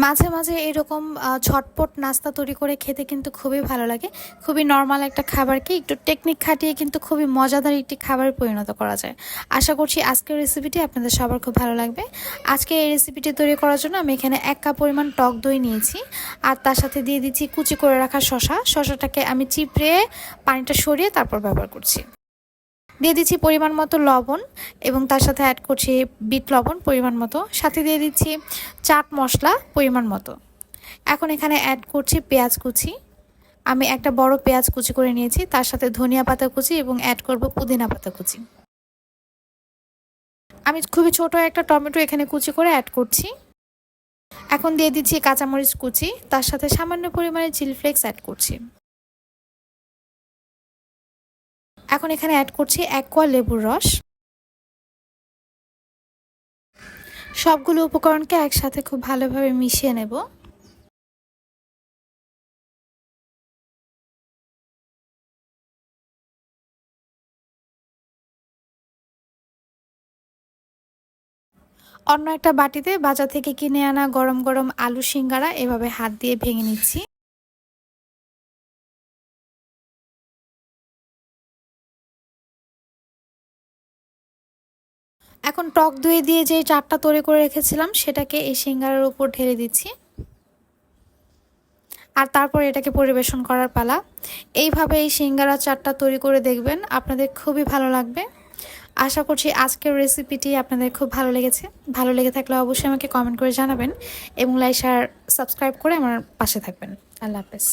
মাঝে, মাঝে এরকম ঝটপট নাস্তা তৈরি করে খেতে কিন্তু খুবই ভালো লাগে। খুবই নরমাল একটা খাবারকে একটু টেকনিক খাটিয়ে কিন্তু খুবই মজাদার একটি খাবারে পরিণত করা যায়। আশা করছি আজকের রেসিপিটি আপনাদের সবার খুব ভালো লাগবে। আজকে এই রেসিপিটি তৈরি করার জন্য আমি এখানে ১ কাপ পরিমাণ টক দই নিয়েছি। আর তার সাথে দিয়ে দিচ্ছি কুচি করে রাখা শসা। শসাটাকে আমি চিপড়ে পানিটা সরিয়ে তারপর ব্যবহার করছি। দিয়ে দিচ্ছি পরিমাণ মতো লবণ এবং তার সাথে অ্যাড করছি বিট লবণ পরিমাণ মতো, সাথে দিয়ে দিচ্ছি চাট মশলা পরিমাণ মতো। এখন এখানে অ্যাড করছি পেঁয়াজ কুচি। আমি একটা বড় পেঁয়াজ কুচি করে নিয়েছি, তার সাথে ধনিয়া পাতা কুচি এবং অ্যাড করব পুদিনা পাতা কুচি। আমি খুবই ছোট একটা টমেটো এখানে কুচি করে অ্যাড করছি। এখন দিয়ে দিচ্ছি কাঁচামরিচ কুচি, তার সাথে সামান্য পরিমাণে চিলি ফ্লেক্স অ্যাড করছি। এখন এখানে অ্যাড করছি ১ কোয়া লেবুর রস। সবগুলো উপকরণকে একসাথে খুব ভালোভাবে মিশিয়ে নেব। অন্য একটা বাটিতে বাজার থেকে কিনে আনা গরম গরম আলু সিঙ্গারা এভাবে হাত দিয়ে ভেঙে নিচ্ছি। এখন টক দই দিয়ে যে চাটটা তৈরি করে রেখেছিলাম সেটাকে এই সিঙ্গারার উপর ঢেলে দিচ্ছি। আর তারপর এটাকে পরিবেশন করার পালা। এইভাবে এই সিঙ্গারা চাটটা তৈরি করে দেখবেন, আপনাদের খুবই ভালো লাগবে। আশা করছি আজকের রেসিপিটি আপনাদের খুব ভালো লেগেছে। ভালো লেগে থাকলে অবশ্যই আমাকে কমেন্ট করে জানাবেন এবং লাইক শেয়ার সাবস্ক্রাইব করে আমার পাশে থাকবেন। আল্লাহ হাফেজ।